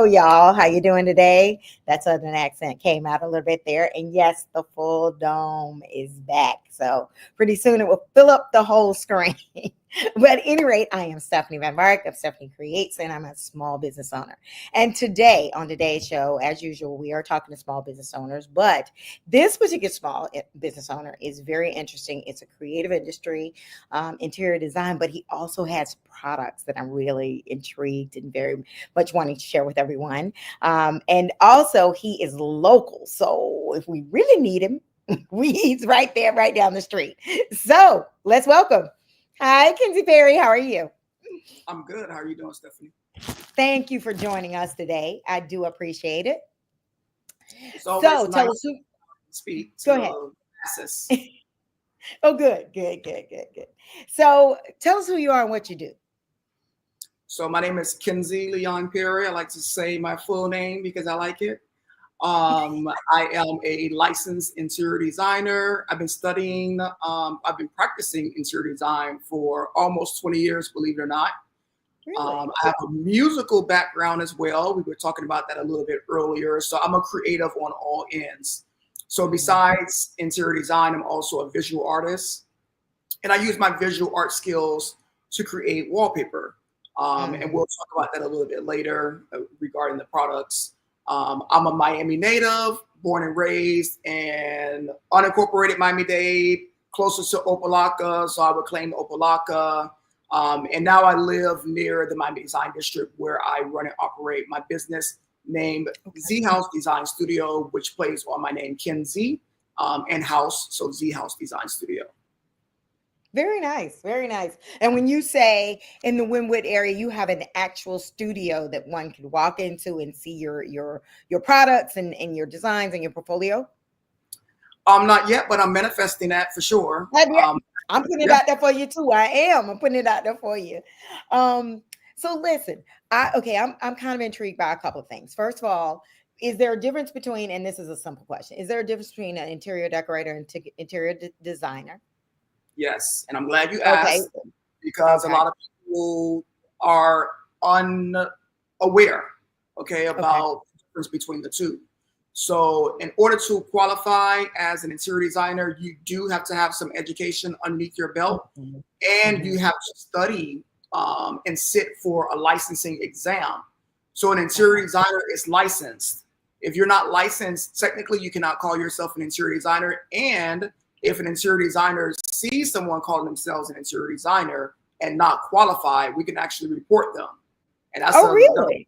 Hello, y'all. How you doing today? That southern accent came out a little bit there. And yes, the full dome is back. So pretty soon it will fill up the whole screen. But at any rate, I am Stephanie Van Mark of Stephanie Creates, and I'm a small business owner. And today, on today's show, as usual, we are talking to small business owners. But this particular small business owner is very interesting. It's a creative industry, interior design, but he also has products that I'm really intrigued and very much wanting to share with everyone. And also, he is local. So if we really need him, he's right there, right down the street. So let's welcome. Hi, Kenzie Perry. How are you? I'm good. How are you doing, Stephanie? Thank you for joining us today. I do appreciate it. It's always So nice tell us who. to speak Go to ahead. masses. Oh, good. So tell us who you are and what you do. So my name is Kenzie Leon Perry. I like to say my full name because I like it. I am a licensed interior designer. I've been practicing interior design for almost 20 years, believe it or not. Really? I have a musical background as well. We were talking about that a little bit earlier. So I'm a creative on all ends. So besides interior design, I'm also a visual artist. And I use my visual art skills to create wallpaper. And we'll talk about that a little bit later regarding the products. I'm a Miami native, born and raised, and unincorporated Miami-Dade, closest to Opelika, so I would claim Opelika. And now I live near the Miami Design District, where I run and operate my business named Ze Haus Design Studio, which plays on my name Kenzie, and House, so Ze Haus Design Studio. Very nice, very nice. And when you say in the Wynwood area, you have an actual studio that one could walk into and see your products and your designs and your portfolio. Not yet, but I'm manifesting that for sure. I'm putting it out there for you too. I am. I'm putting it out there for you. So listen, I'm kind of intrigued by a couple of things. First of all, is there a difference between, and this is a simple question, is there a difference between an interior decorator and interior designer? Yes, and I'm glad you Okay. asked because a lot of people are unaware, about the difference between the two. So in order to qualify as an interior designer, you do have to have some education underneath your belt, and you have to study and sit for a licensing exam. So an interior designer is licensed. If you're not licensed, technically you cannot call yourself an interior designer. And if an interior designer sees someone calling themselves an interior designer and not qualified, we can actually report them. And that's really?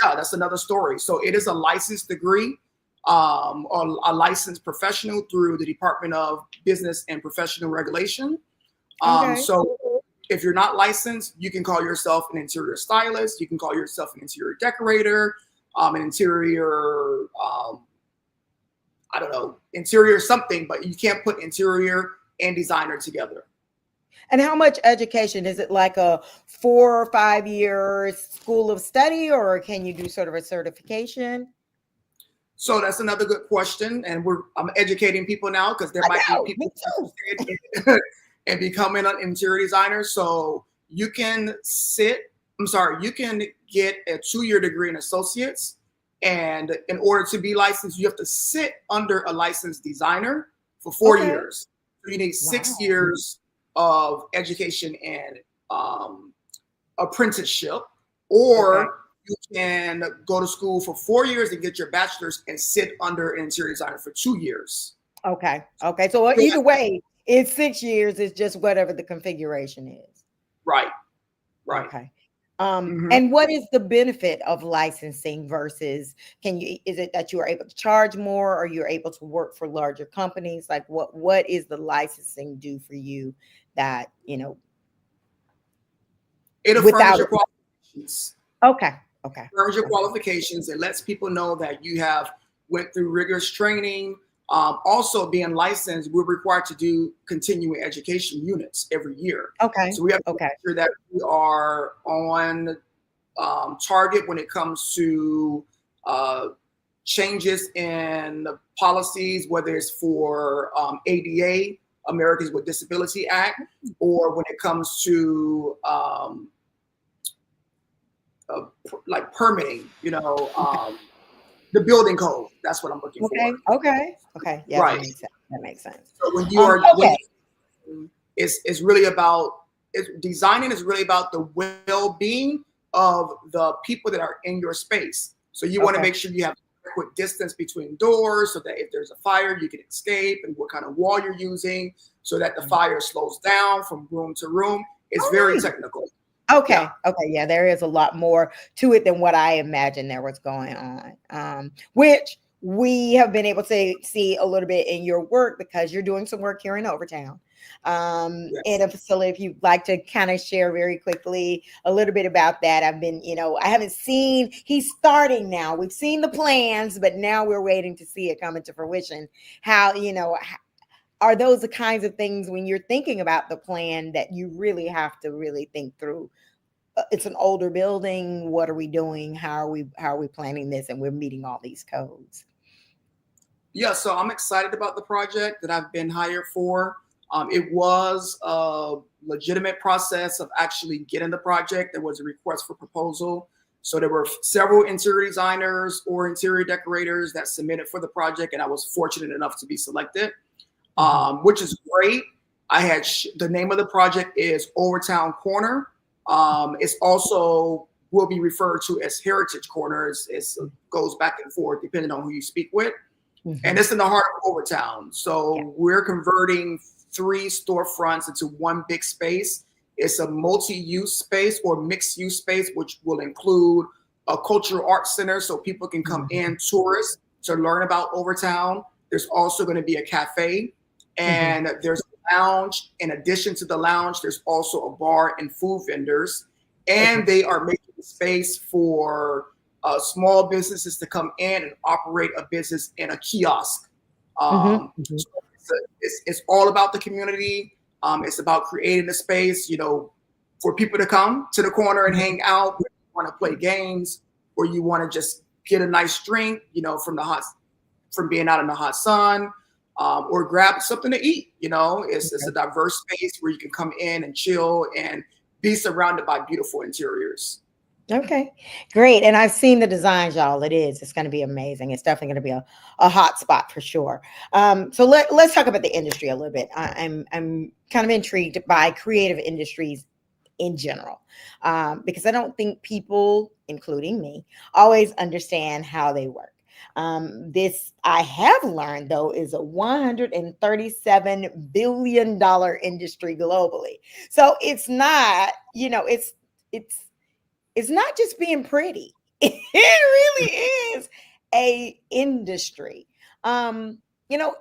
That's another story. So it is a licensed degree, or a licensed professional through the Department of Business and Professional Regulation. So if you're not licensed, you can call yourself an interior stylist. You can call yourself an interior decorator, an interior, I don't know, interior something, but you can't put interior and designer together. And how much education? Is it like a 4 or 5 year school of study, or can you do sort of a certification? So that's another good question. And I'm educating people now because there might be people interested in becoming an interior designer. So you can you can get a 2-year degree in associates. And in order to be licensed, you have to sit under a licensed designer for 4 years. So you need 6 years of education and apprenticeship, or you can go to school for 4 years and get your bachelor's and sit under an interior designer for 2 years. Okay. So either way, it's 6 years. It's just whatever the configuration is. Right. Okay. And what is the benefit of licensing versus is it that you are able to charge more, or you're able to work for larger companies? Like what is the licensing do for you that, it affirms your qualifications. Okay. Affirms your qualifications. It lets people know that you have went through rigorous training. Also being licensed, we're required to do continuing education units every year. Okay. So we have to make sure that we are on target when it comes to changes in policies, whether it's for ADA, Americans with Disability Act, or when it comes to like permitting, the building code. That's what I'm looking Okay. for. Okay. Yeah, that Right. makes sense. That makes sense. So when Okay. it's really about designing is really about the well-being of the people that are in your space. So you want to Okay. make sure you have adequate distance between doors so that if there's a fire, you can escape, and what kind of wall you're using so that the fire slows down from room to room. It's very technical. Okay. Yeah. Okay. Yeah, there is a lot more to it than what I imagined there was going on. Which we have been able to see a little bit in your work because you're doing some work here in Overtown. In Yes. a facility. If you'd like to kind of share very quickly a little bit about that. I haven't seen, he's starting now. We've seen the plans, but now we're waiting to see it come into fruition. How, are those the kinds of things when you're thinking about the plan that you really have to really think through? It's an older building. What are we doing? How are we planning this? And we're meeting all these codes. Yeah, so I'm excited about the project that I've been hired for. It was a legitimate process of actually getting the project. There was a request for proposal. So there were several interior designers or interior decorators that submitted for the project, and I was fortunate enough to be selected, which is great. I had the name of the project is Overtown Corner. It's also will be referred to as Heritage Corner. It goes back and forth depending on who you speak with. And it's in the heart of Overtown. So we're converting 3 storefronts into one big space. It's a multi-use space or mixed-use space, which will include a cultural arts center so people can come in, tourists, to learn about Overtown. There's also going to be a cafe, and there's a lounge. In addition to the lounge, there's also a bar and food vendors. And they are making space for small businesses to come in and operate a business in a kiosk. So it's all about the community. It's about creating a space, for people to come to the corner and hang out. Where you want to play games, or you want to just get a nice drink, from being out in the hot sun, or grab something to eat. It's a diverse space where you can come in and chill and be surrounded by beautiful interiors. Okay, great. And I've seen the designs, y'all. It's going to be amazing. It's definitely going to be a hot spot for sure. So let's talk about the industry a little bit. I'm kind of intrigued by creative industries in general, because I don't think people, including me, always understand how they work. This I have learned though is a $137 billion industry globally. So it's not, it's not just being pretty. It really is a industry. Um, you know,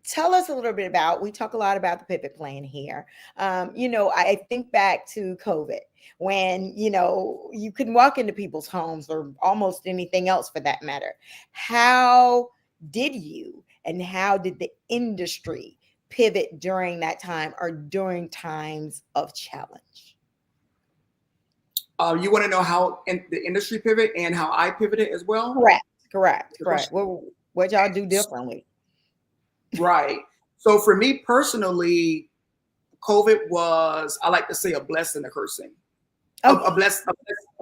Tell us a little bit about, we talk a lot about the pivot plan here. I think back to COVID when, you couldn't walk into people's homes or almost anything else for that matter. How did you and how did the industry pivot during that time or during times of challenge? You want to know how the industry pivot and how I pivoted as well? Correct. Well, what y'all do differently? Right. So for me personally, COVID was, I like to say, a blessing, a cursing, a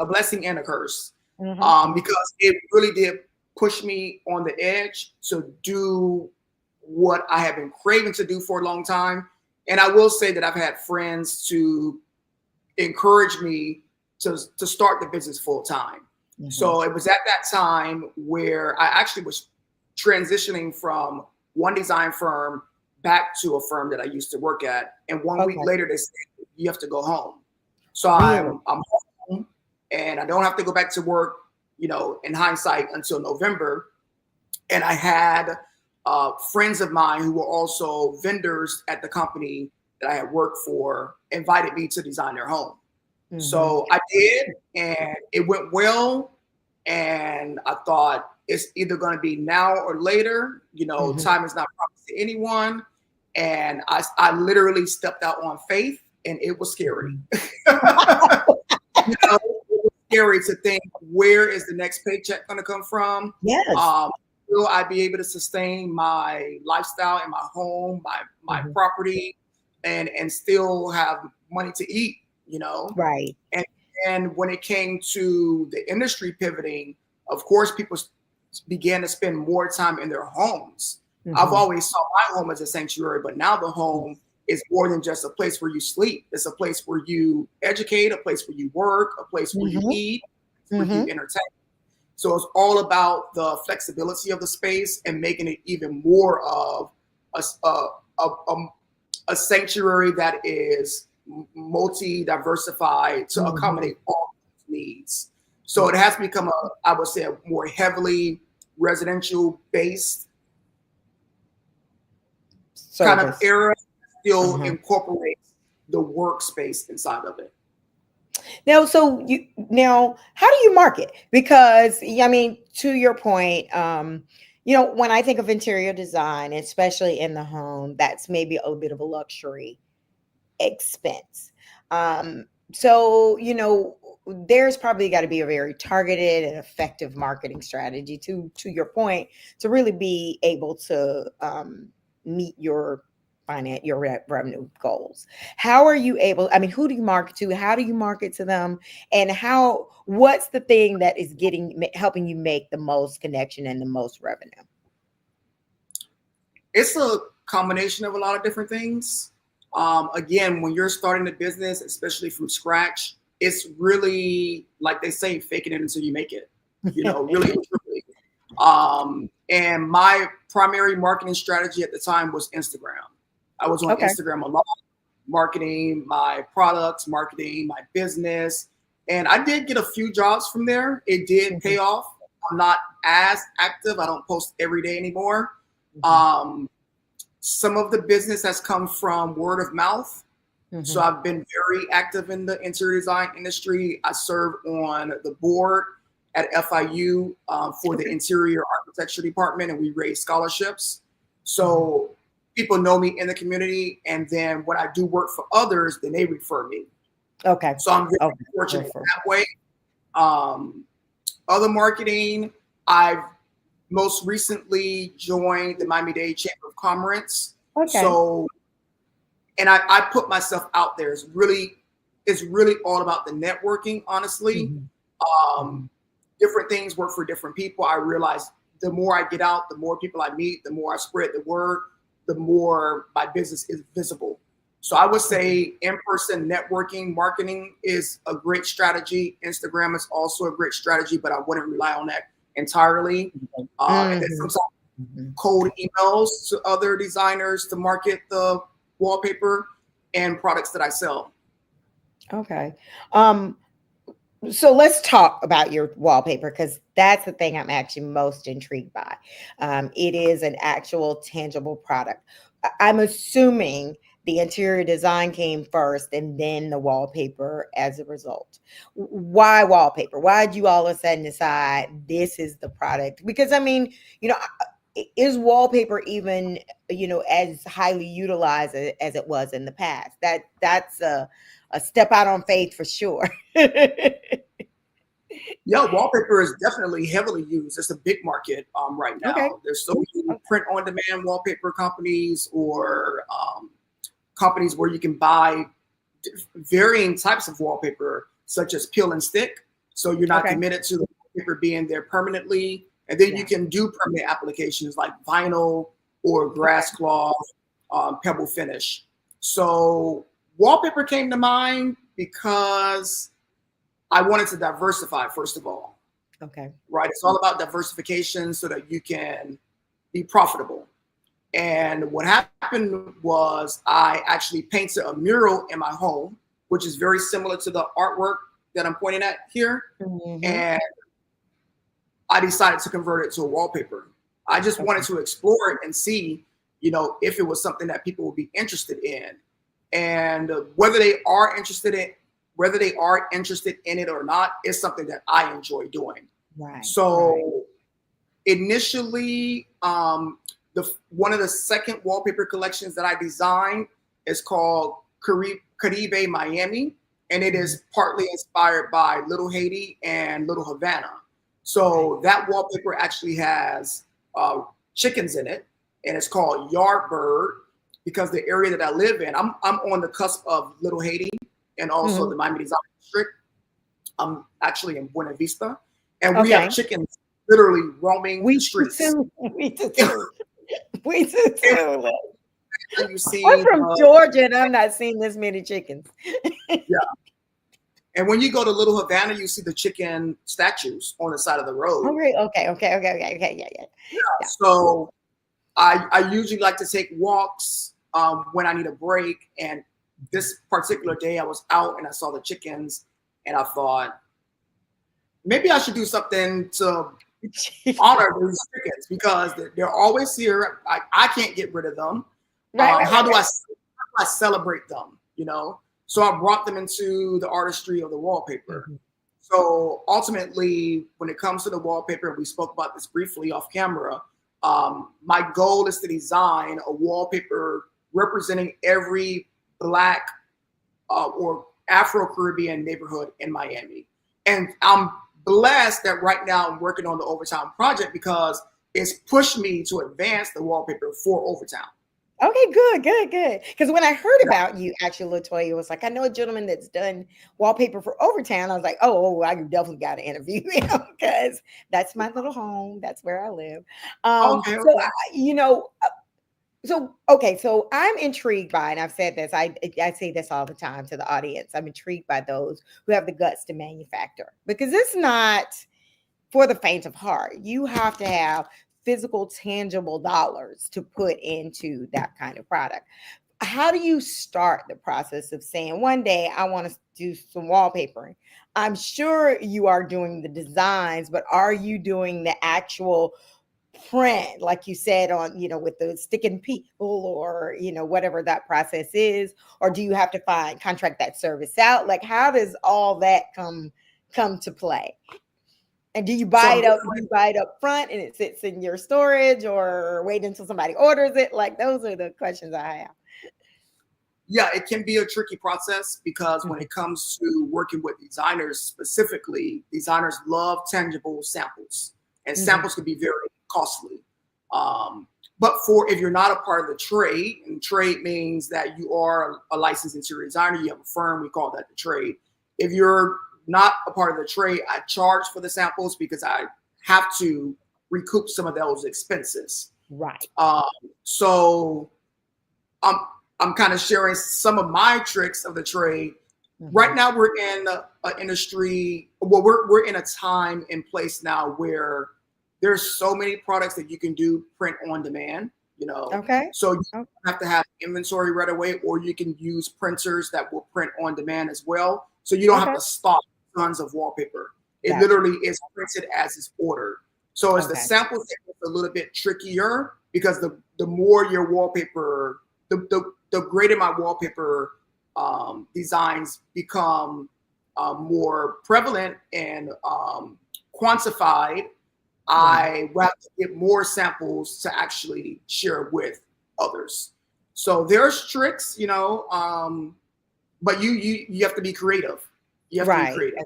blessing and a curse, because it really did push me on the edge to do what I have been craving to do for a long time. And I will say that I've had friends to encourage me to start the business full time. So it was at that time where I actually was transitioning from one design firm back to a firm that I used to work at. And 1 week later, they said, you have to go home. So I'm home and I don't have to go back to work, in hindsight, until November. And I had friends of mine who were also vendors at the company that I had worked for invited me to design their home. So I did, and it went well. And I thought it's either going to be now or later. Time is not promised to anyone. And I literally stepped out on faith, and it was scary. It was scary to think, where is the next paycheck going to come from? Yes. Will I be able to sustain my lifestyle and my home, my property, and still have money to eat? Right. And And when it came to the industry pivoting, of course, people began to spend more time in their homes. I've always saw my home as a sanctuary, but now the home is more than just a place where you sleep. It's a place where you educate, a place where you work, a place where you eat, where you entertain. So it's all about the flexibility of the space and making it even more of a sanctuary that is multi-diversified to accommodate all needs. So it has become I would say, a more heavily residential based kind of era, still incorporates the workspace inside of it. Now, how do you market? Because I mean, to your point, when I think of interior design, especially in the home, that's maybe a bit of a luxury expense. So, there's probably got to be a very targeted and effective marketing strategy to your point, to really be able to meet your revenue goals. How are you able, I mean, who do you market to? How do you market to them? And what's the thing that is helping you make the most connection and the most revenue? It's a combination of a lot of different things. Again, when you're starting a business, especially from scratch, it's really, like they say, faking it until you make it, really and truly. And my primary marketing strategy at the time was Instagram. I was on Instagram a lot, marketing my products, marketing my business. And I did get a few jobs from there. It did pay off. I'm not as active. I don't post every day anymore. Some of the business has come from word of mouth. So I've been very active in the interior design industry. I serve on the board at FIU for the interior architecture department, and we raise scholarships. So people know me in the community, and then when I do work for others, then they refer me. Okay. So I'm very fortunate that way. Other marketing, I've most recently joined the Miami-Dade Chamber of Commerce. Okay. So, and I put myself out there. It's really all about the networking, honestly. Different things work for different people. I realize the more I get out, the more people I meet, the more I spread the word, the more my business is visible. So I would say in-person networking, marketing is a great strategy. Instagram is also a great strategy, but I wouldn't rely on that entirely. And then sometimes cold emails to other designers to market the wallpaper and products that I sell. Okay. So let's talk about your wallpaper, because that's the thing I'm actually most intrigued by. It is an actual tangible product. I'm assuming the interior design came first and then the wallpaper as a result. Why wallpaper? Why did you all of a sudden decide this is the product? Because I mean, is wallpaper even, as highly utilized as it was in the past? That's a step out on faith for sure. Yeah, wallpaper is definitely heavily used. It's a big market right now. Okay. There's so many print-on-demand wallpaper companies, or companies where you can buy varying types of wallpaper, such as peel and stick. So you're not committed to the wallpaper being there permanently. And then you can do permanent applications like vinyl or grass cloth, pebble finish. So wallpaper came to mind because I wanted to diversify, first of all. Okay. Right. It's all about diversification so that you can be profitable. And what happened was I actually painted a mural in my home, which is very similar to the artwork that I'm pointing at here. And I decided to convert it to a wallpaper. I just wanted to explore it and see, if it was something that people would be interested in. And whether they are interested in it or not is something that I enjoy doing. Right. So initially, one of the second wallpaper collections that I designed is called Caribe Miami, and it is partly inspired by Little Haiti and Little Havana. So that wallpaper actually has chickens in it, and it's called Yardbird because the area that I live in, I'm on the cusp of Little Haiti and also the Miami Design District. I'm actually in Buena Vista, and we have Okay. chickens literally roaming the We do streets. too. We do too. We do too. And you I'm see, from Georgia and I'm not seeing this many chickens. yeah. And when you go to Little Havana, you see the chicken statues on the side of the road. Okay, okay. Yeah. Yeah. So I usually like to take walks when I need a break. And this particular day, I was out and I saw the chickens, and I thought maybe I should do something to honor these chickens because they're always here. I can't get rid of them. How do I celebrate them? You know, so I brought them into the artistry of the wallpaper. Mm-hmm. So ultimately, when it comes to the wallpaper, we spoke about this briefly off camera. My goal is to design a wallpaper representing every Black or Afro-Caribbean neighborhood in Miami. And I'm blessed that right now I'm working on the Overtown project because it's pushed me to advance the wallpaper for Overtown. Okay, good. Because when I heard about you, actually, Latoya was like, I know a gentleman that's done wallpaper for Overtown. I was like, I definitely got to interview him because that's my little home. That's where I live. Okay. So I'm intrigued by, and I've said this, I say this all the time to the audience. I'm intrigued by those who have the guts to manufacture because it's not for the faint of heart. You have to have physical, tangible dollars to put into that kind of product. How do you start the process of saying one day I want to do some wallpapering? I'm sure you are doing the designs, but are you doing the actual print, like you said, on, with the stick and people or, whatever that process is? Or do you have to contract that service out? Like, how does all that come to play? And do you buy it up? Do you buy it up front and it sits in your storage, or wait until somebody orders it? Like, those are the questions I have. Yeah, it can be a tricky process because when it comes to working with designers specifically, designers love tangible samples, and samples can be very costly. But if you're not a part of the trade, and trade means that you are a licensed interior designer, you have a firm, we call that the trade. If you're not a part of the trade, I charge for the samples because I have to recoup some of those expenses. Right. So I'm kind of sharing some of my tricks of the trade. Right now, we're in an industry. Well, we're in a time and place now where there's so many products that you can do print on demand. Okay. So you have to have inventory right away, or you can use printers that will print on demand as well. So you don't have to stock tons of wallpaper. It literally is printed as it's ordered. So as the samples get a little bit trickier because the more your wallpaper, the greater my wallpaper designs become more prevalent and quantified, I will have to get more samples to actually share with others. So there's tricks, but you have to be creative. You have to be creative.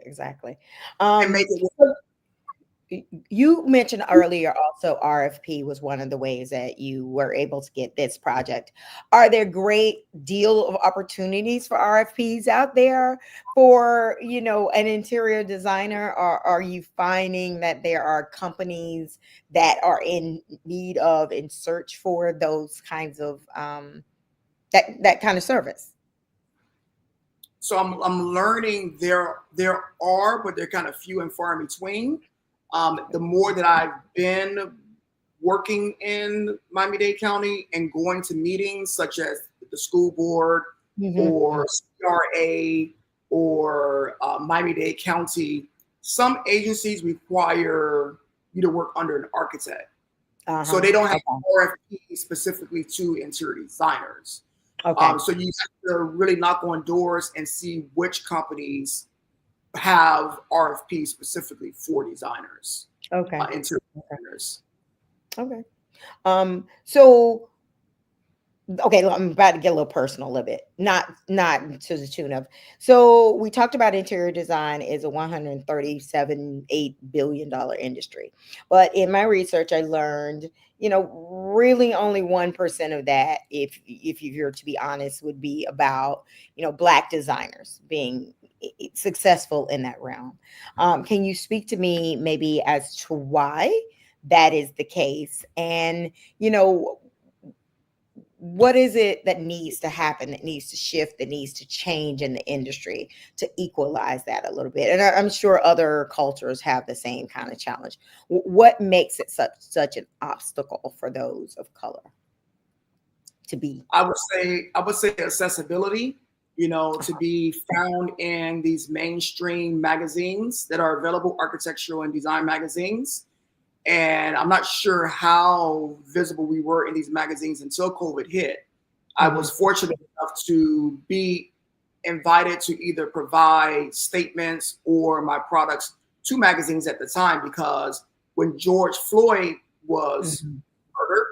Exactly. And make it work. You mentioned earlier also RFP was one of the ways that you were able to get this project. Are there great deal of opportunities for RFPs out there for, an interior designer? Or are you finding that there are companies that are in need of, in search for those kinds of, that kind of service? So I'm learning there are, but they're kind of few and far in between. The more that I've been working in Miami-Dade County and going to meetings such as the school board or CRA or Miami-Dade County, some agencies require you to work under an architect. So they don't have RFP specifically to interior designers. So you have to really knock on doors and see which companies have RFP specifically for designers. Interior designers. So I'm about to get a little personal a little bit, not to the tune of. So we talked about interior design is a $137.8 billion industry, but in my research, I learned, really only 1% of that, if you're to be honest, would be about, Black designers being successful in that realm. Can you speak to me maybe as to why that is the case? And, you know, what is it that needs to happen, that needs to shift, that needs to change in the industry to equalize that a little bit? And I'm sure other cultures have the same kind of challenge. What makes it such an obstacle for those of color to be? I would say accessibility, to be found in these mainstream magazines that are available, architectural and design magazines. And I'm not sure how visible we were in these magazines until COVID hit. I Mhm. was fortunate enough to be invited to either provide statements or my products to magazines at the time, because when George Floyd was Mhm. murdered,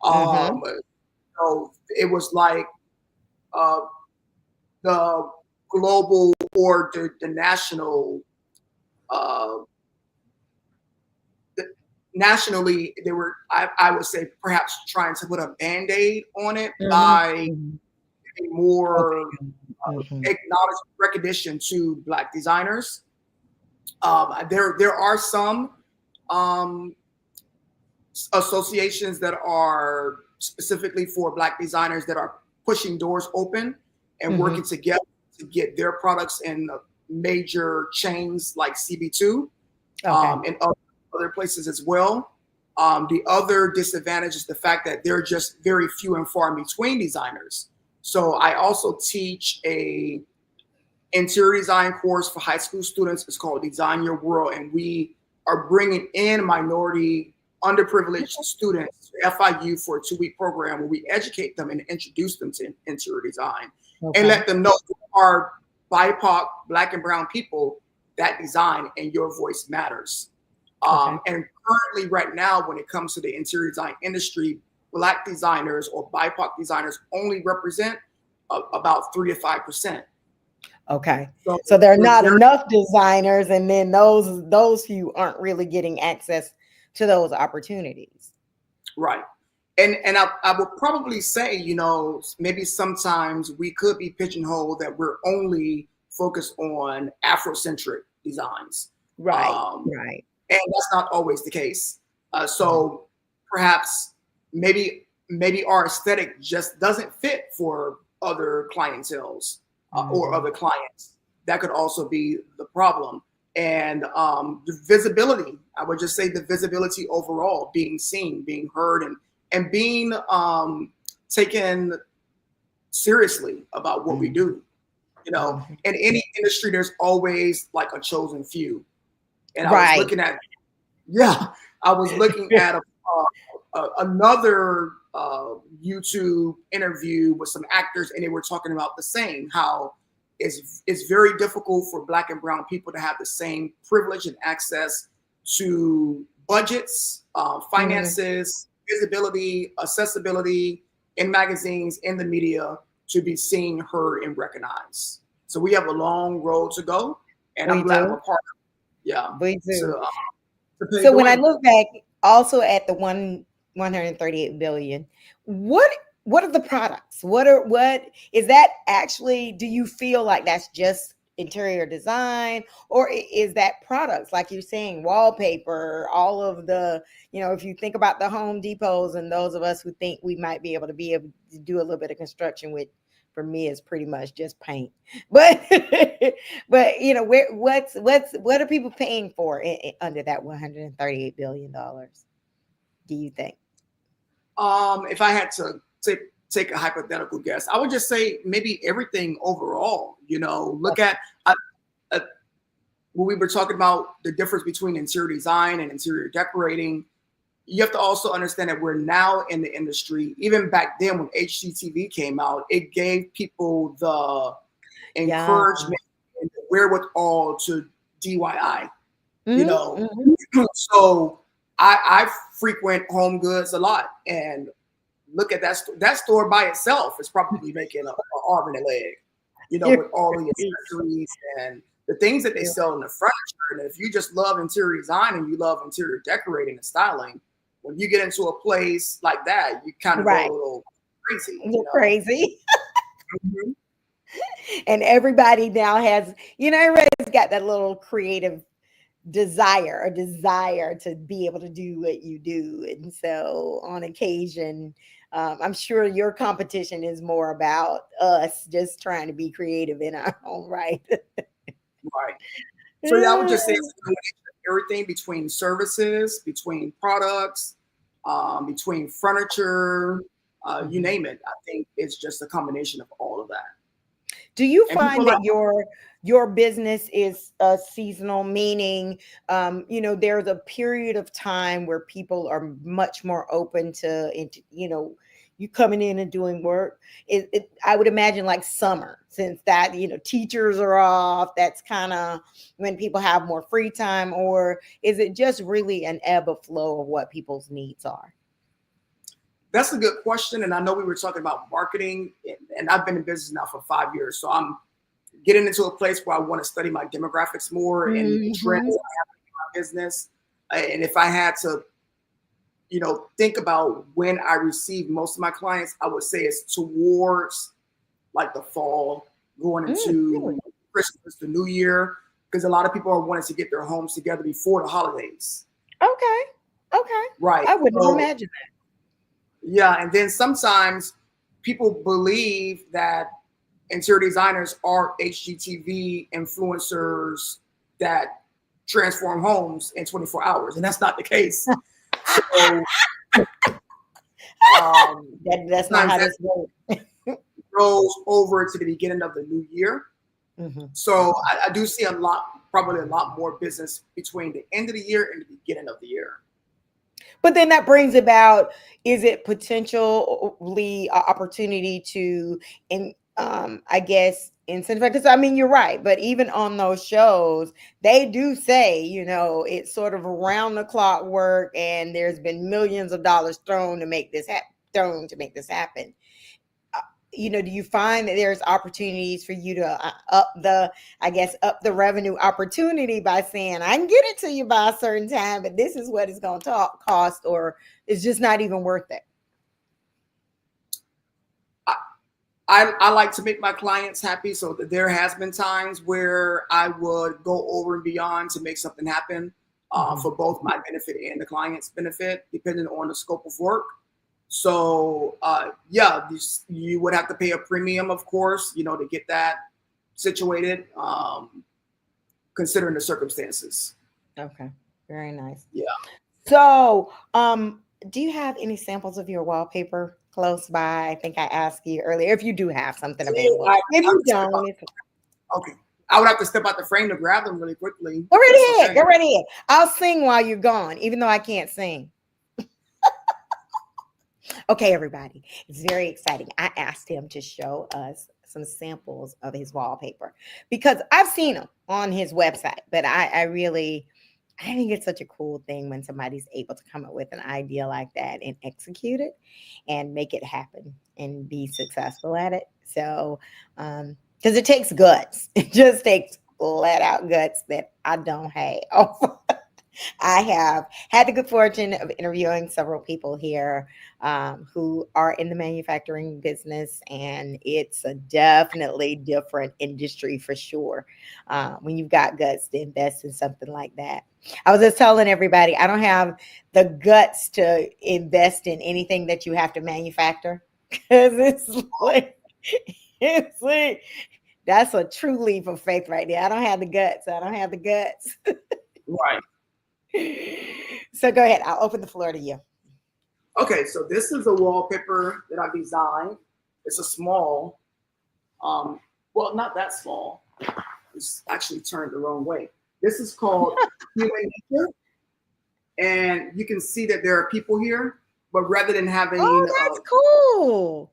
Mhm. um, so it was like uh, the global or the national, uh, nationally, they were, I would say, perhaps trying to put a band-aid on it Mhm. by Mhm. more Okay. Mhm. acknowledged recognition to Black designers. There are some um, associations that are specifically for Black designers that are pushing doors open and working Mhm. together to get their products in major chains like CB2, Okay. and other places as well. The other disadvantage is the fact that there are just very few and far in between designers. So I also teach a interior design course for high school students. It's called Design Your World, and we are bringing in minority, underprivileged students to FIU for a 2-week program where we educate them and introduce them to interior design and Okay. let them know who are BIPOC, Black and brown people that design, and your voice matters. Okay. And currently, right now, when it comes to the interior design industry, Black designers or BIPOC designers only represent about 3 to 5%. Okay. So So there are we're not very enough designers, and then those who aren't really getting access to those opportunities. right. And I would probably say, maybe sometimes we could be pigeonholed that we're only focused on Afrocentric designs. Right. Um, Right. and that's not always the case. Mhm. So perhaps maybe our aesthetic just doesn't fit for other clienteles, or Mhm. other clients. That could also be the problem. And the visibility, I would just say the visibility overall, being seen, being heard, and being taken seriously about what we Mhm. do. Mhm. In any industry, there's always like a chosen few. And I was Right. looking at yeah, I was looking at another YouTube interview with some actors, and they were talking about the same, how it's very difficult for Black and brown people to have the same privilege and access to budgets, Mhm. finances, visibility, accessibility in magazines, in the media, to be seen, heard, and recognized. So we have a long road to go, and I'm We glad I'm a do. part of it. Yeah, We do. to to pave So the when I way. look back also at the 138 billion, what what are the products? What is that actually, do you feel like that's just interior design, or is that products like you're saying, wallpaper, all of the, if you think about the Home Depots and those of us who think we might be able to do a little bit of construction with, for me it's pretty much just paint. But but what are people paying for under that 138 billion dollars, do you think? If I had to take a hypothetical guess, I would just say maybe everything overall. Look Okay. at uh, when we were talking about the difference between interior design and interior decorating. You have to also understand that we're now in the industry. Even back then, when HGTV came out, it gave people the Yeah. encouragement and the wherewithal to DIY. You Hmm. know, Hmm. so I frequent Home Goods a lot, and look at that store by itself is probably making a arm and a leg, You're with all the right. accessories and the things that they You're sell in the furniture. And if you just love interior design and you love interior decorating and styling, when you get into a place like that, you kind of go a right. little crazy. You're crazy. Mhm. And everybody now has, everybody's got that little creative desire, a desire to be able to do what you do. And so on occasion, I'm sure your competition is more about us just trying to be creative in our own right. Right. So yeah, I would just say it's a combination of everything between services, between products, between furniture, you Mhm. name it. I think it's just a combination of all of that. Do you And people find like, that your business is seasonal, meaning there's a period of time where people are much more open to you coming in and doing work? I would imagine like summer, since that teachers are off. That's kind of when people have more free time, or is it just really an ebb and flow of what people's needs are? that's a good question. And I know we were talking about marketing, and I've been in business now for 5 years. So I'm getting into a place where I want to study my demographics more and the trends Hmm. that I have in my business. And if I had to, think about when I receive most of my clients, I would say it's towards like the fall, going Really? into Christmas, the New Year, because a lot of people are wanting to get their homes together before the holidays. Okay. Okay. Right. I wouldn't have So imagined yeah, and then sometimes people believe that interior designers are HGTV influencers that transform homes in 24 hours, and that's not the case. So that's not sometimes how that this works. goes over to the beginning of the new year. Mhm. So I do see probably a lot more business between the end of the year and the beginning of the year. But then that brings about, is it potentially opportunity to, in I guess, incentivize? Because I mean, you're right, but even on those shows, they do say, it's sort of around the clock work, and there's been millions of dollars thrown to make this happen. Do you find that there's opportunities for you to up the revenue opportunity by saying, I can get it to you by a certain time, but this is what it's going to cost, or it's just not even worth it? I, I like to make my clients happy, so that there has been times where I would go over and beyond to make something happen Mhm. for both my benefit and the client's benefit, depending on the scope of work. So yeah, you would have to pay a premium, of course, to get that situated, considering the circumstances. Okay, very nice. Yeah. So, do you have any samples of your wallpaper close by? I think I asked you earlier if you do have something available. If I you would step don't, out. Okay. I would have to step out the frame to grab them really quickly. go right That's ahead. okay. Go right ahead. I'll sing while you're gone, even though I can't sing. Okay, everybody. It's very exciting. I asked him to show us some samples of his wallpaper because I've seen them on his website, but I think it's such a cool thing when somebody's able to come up with an idea like that and execute it and make it happen and be successful at it. So, because it takes guts, it just takes let out guts that I don't have. I have had the good fortune of interviewing several people here who are in the manufacturing business, and it's a definitely different industry for sure. When you've got guts to invest in something like that, I was just telling everybody I don't have the guts to invest in anything that you have to manufacture because it's like that's a true leap of faith right there. I don't have the guts. I don't have the guts. Right. So go ahead. I'll open the floor to you. Okay, so this is a wallpaper that I designed. It's a small, well, not that small. It's actually turned the wrong way. This is called Human Nature, and you can see that there are people here, but rather than having, Oh, that's cool.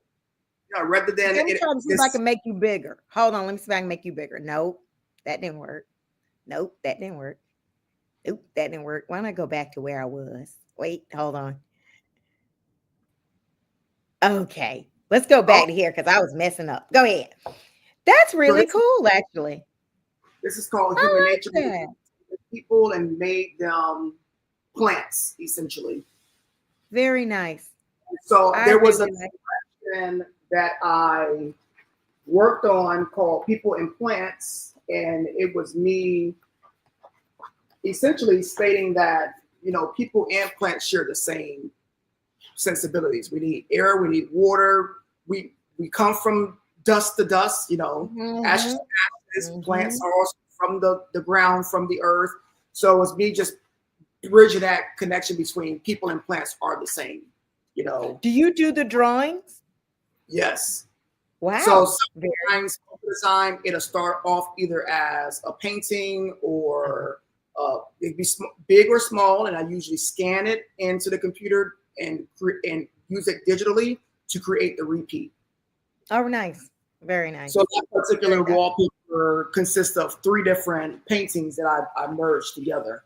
rather than Let me try to see if I this, can make you bigger. Hold on. Let me see if I can make you bigger. Nope. That didn't work. Nope. That didn't work. Nope. That didn't work. Why don't I go back to where I was? Wait. Hold on. Okay. Let's go oh, back to here because I was messing up. Go ahead. That's so really cool, actually. this is called Human I like Nature. that. People and made them plants essentially. Very nice. So I there was really a like. section that I worked on called People and Plants. And it was me essentially stating that, people and plants share the same sensibilities. We need air, we need water. We come from dust to dust, ashes to ashes. Plants are also from the ground, from the earth. So it's me just bridging that connection between people and plants are the same, Do you do the drawings? Yes. Wow. So sometimes design, it'll start off either as a painting or it'd be big or small, and I usually scan it into the computer and use it digitally to create the repeat. Oh, nice. Very nice. So that particular wallpaper consists of 3 different paintings that I merged together.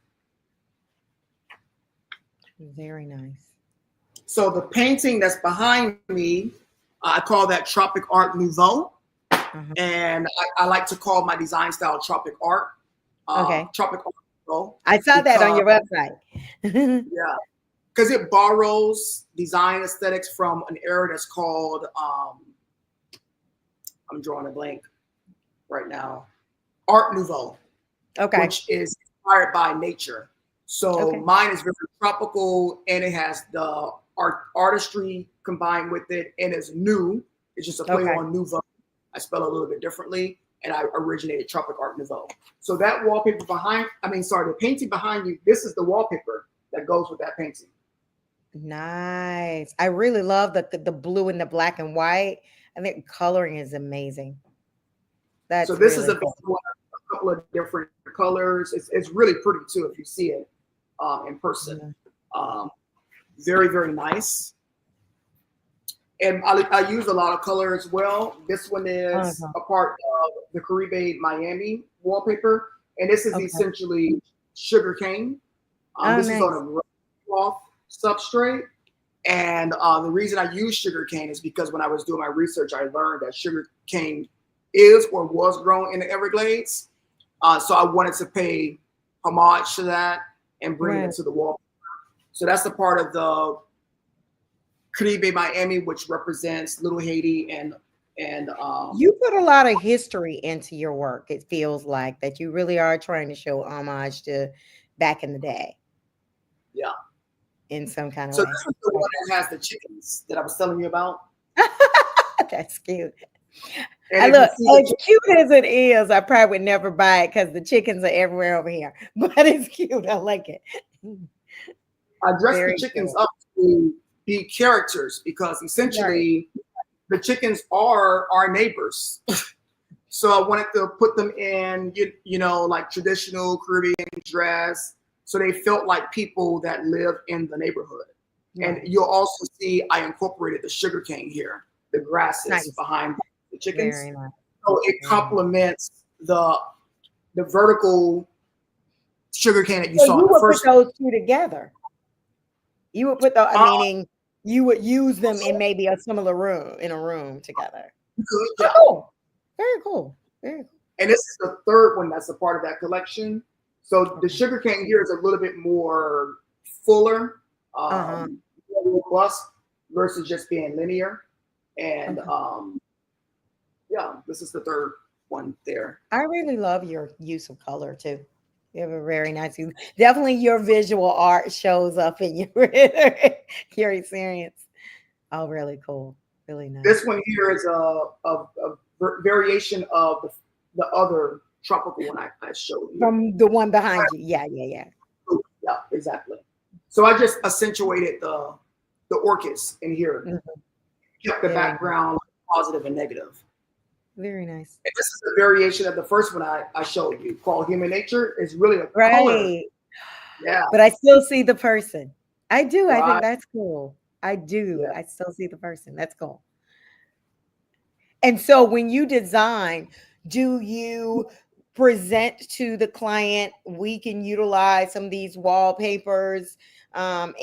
Very nice. So the painting that's behind me, I call that Tropic Art Nouveau. And I like to call my design style Tropic Art. Okay. Tropic Art Nouveau. I saw that on your website. Yeah. Because it borrows design aesthetics from an era that's called, I'm drawing a blank right now, Art Nouveau. Okay. Which is inspired by nature. So mine is very tropical, and it has the artistry combined with it, and it's new. It's just a play on nouveau. I spell it a little bit differently, and I originated Tropic Art Nouveau. So that wallpaper the painting behind you, this is the wallpaper that goes with that painting. Nice. I really love the blue and the black and white. I think coloring is amazing. That's so this really is a couple of different colors. It's really pretty too if you see it in person. Very, very nice. And I use a lot of color as well. This one is a part of the Caribe Miami wallpaper, and this is essentially sugarcane. This is on a cloth substrate, and the reason I use sugarcane is because when I was doing my research, I learned that sugarcane is or was grown in the Everglades. So I wanted to pay homage to that and bring it into the wallpaper. So that's the part of the Caribe Miami, which represents Little Haiti, and you put a lot of history into your work. It feels like that you really are trying to show homage to back in the day. Yeah, in some kind of way. So this is the one that has the chickens that I was telling you about. That's cute. And look, as cute as it is, I probably would never buy it because the chickens are everywhere over here. But it's cute. I like it. I dressed the chickens up to be characters because essentially the chickens are our neighbors. So I wanted to put them in, like traditional Caribbean dress, so they felt like people that live in the neighborhood. And you'll also see I incorporated the sugarcane here, the grasses behind the chickens. Nice. So it complements the vertical sugarcane that you saw. You would put those 2 together. You would put meaning you would use them in maybe a similar room, in a room together. Good, yeah. Cool. Very cool. Very cool. And this is the 3rd one that's a part of that collection. So the sugarcane here is a little bit more fuller, more robust versus just being linear. And this is the 3rd one there. I really love your use of color too. You have a very nice use. Definitely your visual art shows up in your experience. Oh, really cool. Really nice. This one here is a variation of the other tropical one I showed you. From the one behind you. Yeah. Yeah, exactly. So I just accentuated the orchids in here. Kept the background positive and negative. Very nice. And this is a variation of the first one I showed you called Human Nature. It's really a color. Yeah. But I still see the person. I do. I think that's cool. I do. Yeah. I still see the person. That's cool. And so when you design, do you present to the client, we can utilize some of these wallpapers, like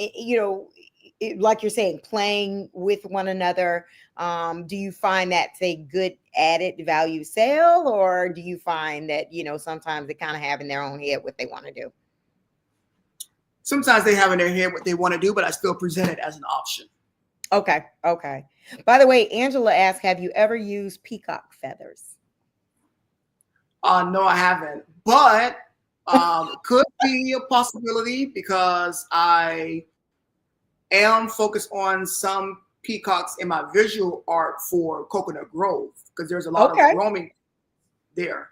you're saying, playing with one another? Do you find that's a good added value sale, or do you find that, sometimes they kind of have in their own head what they want to do? Sometimes they have in their head what they want to do, but I still present it as an option. Okay. Okay. By the way, Angela asked, have you ever used peacock feathers? No, I haven't, but could be a possibility because I am focused on some peacocks in my visual art for Coconut Grove because there's a lot of Okay. roaming there.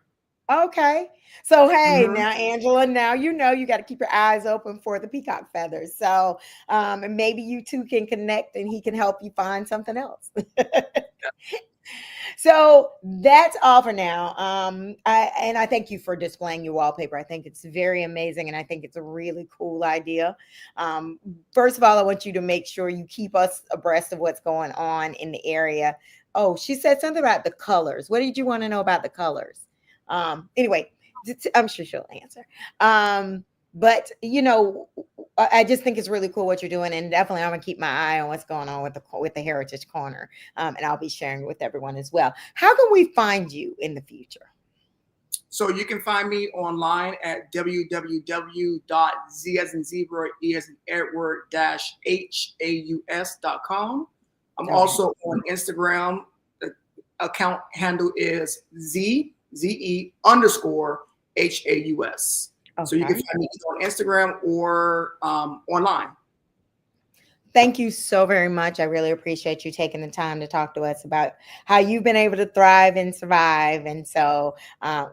Okay. So hey, Hmm. now Angela, now you know you got to keep your eyes open for the peacock feathers. So and maybe you two can connect and he can help you find something else. So that's all for now. And I thank you for displaying your wallpaper. I think it's very amazing, and I think it's a really cool idea. Um, First of all, I want you to make sure you keep us abreast of what's going on in the area. Oh, she said something about the colors. What did you want to know about the colors? Anyway, I'm sure she'll answer. But I just think it's really cool what you're doing, and definitely I'm gonna keep my eye on what's going on with the Heritage Corner, and I'll be sharing with everyone as well. How can we find you in the future? So you can find me online at www.z as in zebra, e as in Edward haus.com. I'm Okay. also on Instagram. The account handle is ZE underscore HAUS. So you can Okay. find me on Instagram or online. Thank you so very much. I really appreciate you taking the time to talk to us about how you've been able to thrive and survive. And so,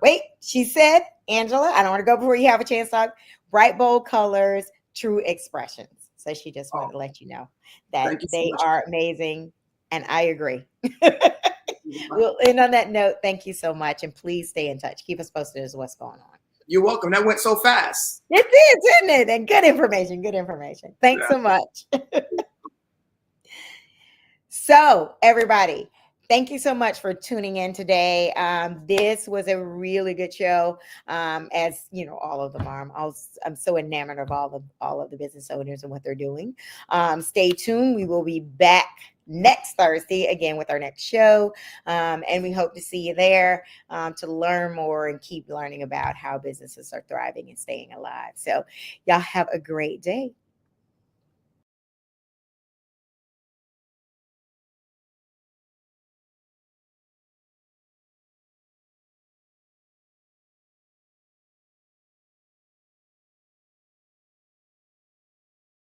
wait, she said, Angela, I don't want to go before you have a chance to talk. Bright, bold colors, true expressions. So she just wanted Oh, to let you know that thank you so they much. are amazing. And I agree. Thank you. Well, and on that note, thank you so much. And please stay in touch. Keep us posted as to what's going on. You're welcome. That went so fast. It did, didn't it? And good information. Good information. Thanks Yeah. so much. So, everybody, thank you so much for tuning in today. This was a really good show, as you know, all of them are. I'm so enamored of all of the business owners and what they're doing. Stay tuned. We will be back next Thursday again with our next show, and we hope to see you there to learn more and keep learning about how businesses are thriving and staying alive. So, y'all have a great day.